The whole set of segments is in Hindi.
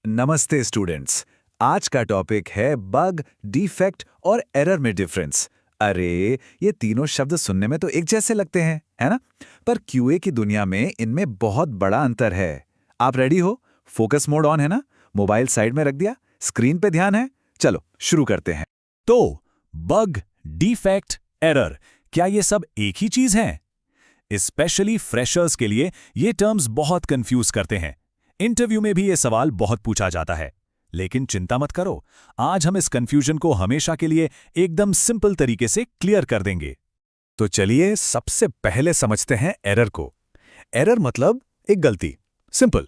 नमस्ते स्टूडेंट्स। आज का टॉपिक है बग, डिफेक्ट और एरर में डिफरेंस। अरे, ये तीनों शब्द सुनने में तो एक जैसे लगते हैं, है ना? पर क्यूए की दुनिया में इनमें बहुत बड़ा अंतर है। आप रेडी हो? फोकस मोड ऑन है ना? मोबाइल साइड में रख दिया? स्क्रीन पे ध्यान है? चलो शुरू करते हैं। तो बग, डिफेक्ट, एरर, क्या ये सब एक ही चीज है? स्पेशली फ्रेशर्स के लिए ये टर्म्स बहुत कंफ्यूज करते हैं। इंटरव्यू में भी ये सवाल बहुत पूछा जाता है। लेकिन चिंता मत करो, आज हम इस कंफ्यूजन को हमेशा के लिए एकदम सिंपल तरीके से क्लियर कर देंगे। तो चलिए सबसे पहले समझते हैं एरर को। एरर मतलब एक गलती। सिंपल।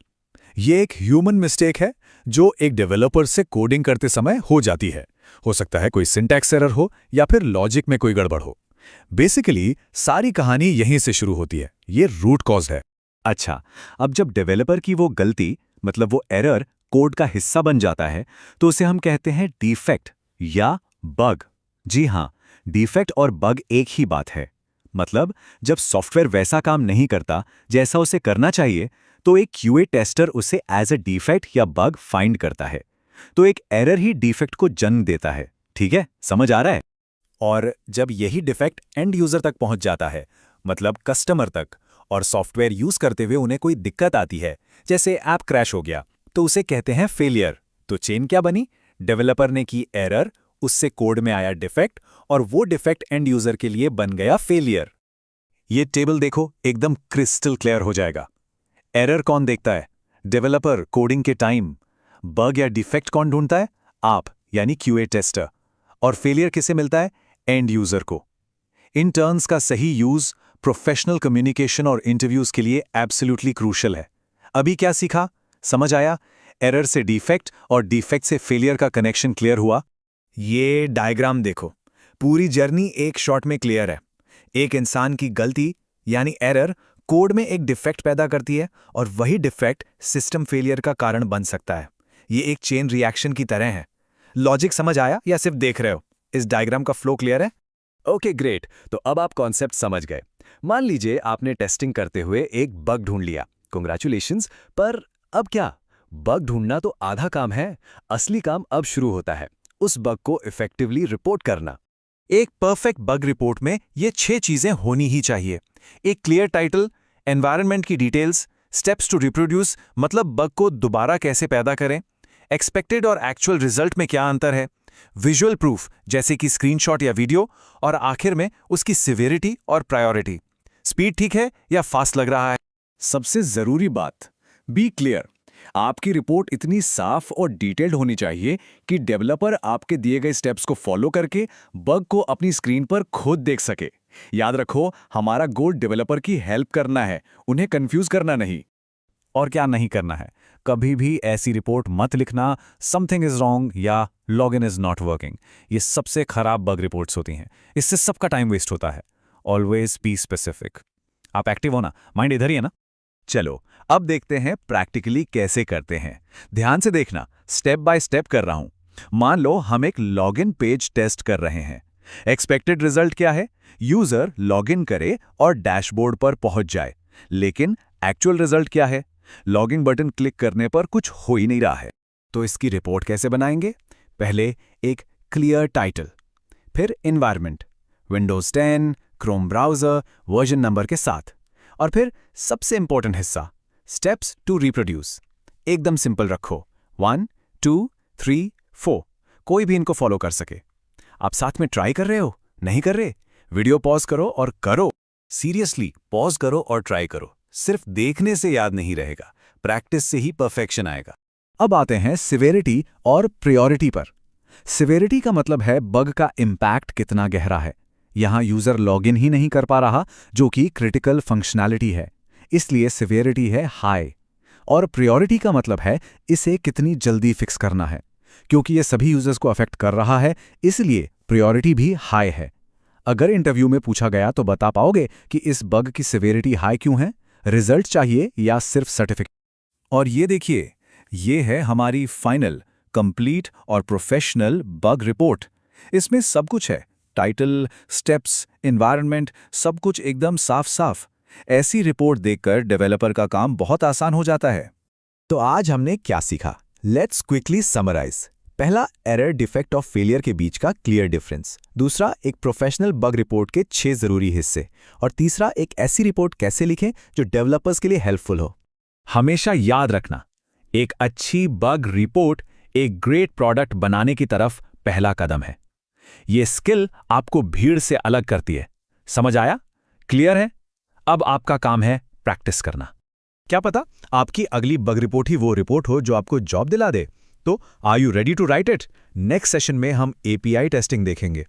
ये एक ह्यूमन मिस्टेक है जो एक डेवलपर से कोडिंग करते समय हो जाती है। हो सकता है कोई सिंटैक्स एरर हो या फिर लॉजिक में कोई गड़बड़ हो। बेसिकली सारी कहानी यहीं से शुरू होती है। ये रूट कॉज है। अच्छा, अब जब डेवलपर की वो गलती मतलब वो एरर कोड का हिस्सा बन जाता है तो उसे हम कहते हैं डिफेक्ट या बग। जी हाँ, डिफेक्ट और बग एक ही बात है। मतलब जब सॉफ्टवेयर वैसा काम नहीं करता जैसा उसे करना चाहिए तो एक क्यूए टेस्टर उसे एज अ डिफेक्ट या बग फाइंड करता है। तो एक एरर ही डिफेक्ट को जन्म देता है। ठीक है, समझ आ रहा है? और जब यही डिफेक्ट एंड यूजर तक पहुंच जाता है, मतलब कस्टमर तक, और सॉफ्टवेयर यूज करते हुए उन्हें कोई दिक्कत आती है, जैसे ऐप क्रैश हो गया, तो उसे कहते हैं फेलियर। तो चेन क्या बनी? डेवलपर ने की एरर, उससे कोड में आया डिफेक्ट, और वो डिफेक्ट एंड यूजर के लिए बन गया फेलियर। ये टेबल देखो, एकदम क्रिस्टल क्लियर हो जाएगा। एरर कौन देखता है? डेवलपर कोडिंग के टाइम। बग या डिफेक्ट कौन ढूंढता है? आप, यानी क्यूए टेस्टर। और फेलियर किसे मिलता है? एंड यूजर को। इन टर्म्स का सही यूज प्रोफेशनल कम्युनिकेशन और इंटरव्यूज के लिए एब्सोल्युटली क्रूशियल है। अभी क्या सीखा? समझ आया? एरर से डिफेक्ट और डिफेक्ट से फेलियर का कनेक्शन क्लियर हुआ? ये डायग्राम देखो, पूरी जर्नी एक शॉट में क्लियर है। एक इंसान की गलती यानी एरर कोड में एक डिफेक्ट पैदा करती है और वही डिफेक्ट सिस्टम फेलियर का कारण बन सकता है। ये एक चेन रिएक्शन की तरह है। लॉजिक समझ आया या सिर्फ देख रहे हो? इस डायग्राम का फ्लो क्लियर है? ओके ग्रेट, तो अब आप कॉन्सेप्ट समझ गए। मान लीजिए आपने टेस्टिंग करते हुए एक बग ढूंढ लिया, कॉन्ग्रेचुलेशंस। पर अब क्या? बग ढूंढना तो आधा काम है, असली काम अब शुरू होता है, उस बग को इफेक्टिवली रिपोर्ट करना। एक परफेक्ट बग रिपोर्ट में ये 6 चीजें होनी ही चाहिए। एक क्लियर टाइटल, एनवायरनमेंट की डिटेल्स, स्टेप्स टू रिप्रोड्यूस मतलब बग को दोबारा कैसे पैदा करें, एक्सपेक्टेड और एक्चुअल रिजल्ट में क्या अंतर है, विजुअल प्रूफ जैसे कि स्क्रीनशॉट या वीडियो, और आखिर में उसकी सिवियरिटी और प्रायोरिटी। स्पीड ठीक है या फास्ट लग रहा है? सबसे जरूरी बात, बी क्लियर। आपकी रिपोर्ट इतनी साफ और डिटेल्ड होनी चाहिए कि डेवलपर आपके दिए गए स्टेप्स को फॉलो करके बग को अपनी स्क्रीन पर खुद देख सके। याद रखो, हमारा गोल डेवलपर की हेल्प करना है, उन्हें कंफ्यूज करना नहीं। और क्या नहीं करना है? कभी भी ऐसी रिपोर्ट मत लिखना समथिंग इज रॉन्ग या लॉगिन इज नॉट वर्किंग। ये सबसे खराब बग रिपोर्ट्स होती हैं, इससे सबका टाइम वेस्ट होता है। Always be specific. आप एक्टिव हो ना? माइंड इधर ही है ना? चलो अब देखते हैं प्रैक्टिकली कैसे करते हैं। ध्यान से देखना, स्टेप बाय स्टेप कर रहा हूं। मान लो हम एक लॉगिन पेज टेस्ट कर रहे हैं। एक्सपेक्टेड रिजल्ट क्या है? यूजर लॉगिन करे और डैशबोर्ड पर पहुंच जाए। लेकिन एक्चुअल रिजल्ट क्या है? लॉगिन बटन क्लिक करने पर कुछ हो ही नहीं रहा है। तो इसकी रिपोर्ट कैसे बनाएंगे? पहले एक क्लियर टाइटल, फिर environment, Windows 10, Chrome browser, version number के साथ, और फिर सबसे इंपॉर्टेंट हिस्सा, स्टेप्स टू रिप्रोड्यूस। एकदम सिंपल रखो, 1, 2, 3, 4, कोई भी इनको फॉलो कर सके। आप साथ में ट्राई कर रहे हो? नहीं कर रहे? वीडियो पॉज करो और करो। सीरियसली पॉज करो और ट्राई करो। सिर्फ देखने से याद नहीं रहेगा, प्रैक्टिस से ही परफेक्शन आएगा। अब आते हैं सिवियरिटी और प्रायोरिटी पर। सिवियरिटी का मतलब है बग का इम्पैक्ट कितना गहरा है। यहां यूजर लॉगिन ही नहीं कर पा रहा, जो कि क्रिटिकल फंक्शनैलिटी है, इसलिए सिवियरिटी है हाई। और प्रायोरिटी का मतलब है इसे कितनी जल्दी फिक्स करना है, क्योंकि ये सभी यूजर्स को अफेक्ट कर रहा है, इसलिए प्रायोरिटी भी हाई है। अगर इंटरव्यू में पूछा गया तो बता पाओगे कि इस बग की सिवियरिटी हाई क्यों है? रिजल्ट चाहिए या सिर्फ सर्टिफिकेट? और ये देखिए, ये है हमारी फाइनल, कंप्लीट और प्रोफेशनल बग रिपोर्ट। इसमें सब कुछ है, टाइटल, स्टेप्स, एनवायरनमेंट, सब कुछ एकदम साफ साफ। ऐसी रिपोर्ट देखकर डेवलपर का काम बहुत आसान हो जाता है। तो आज हमने क्या सीखा? Let's quickly summarise. पहला, एरर डिफेक्ट ऑफ फेलियर के बीच का क्लियर डिफरेंस। दूसरा, एक प्रोफेशनल बग रिपोर्ट के 6 जरूरी हिस्से। और तीसरा, एक ऐसी रिपोर्ट कैसे लिखें जो डेवलपर्स के लिए हेल्पफुल हो। हमेशा याद रखना, एक अच्छी बग रिपोर्ट एक ग्रेट प्रोडक्ट बनाने की तरफ पहला कदम है। ये स्किल आपको भीड़ से अलग करती है। समझ आया? क्लियर है? अब आपका काम है प्रैक्टिस करना। क्या पता आपकी अगली बग रिपोर्ट ही वो रिपोर्ट हो जो आपको जॉब दिला दे। तो are you ready to write it? Next session में हम एपीआई टेस्टिंग देखेंगे।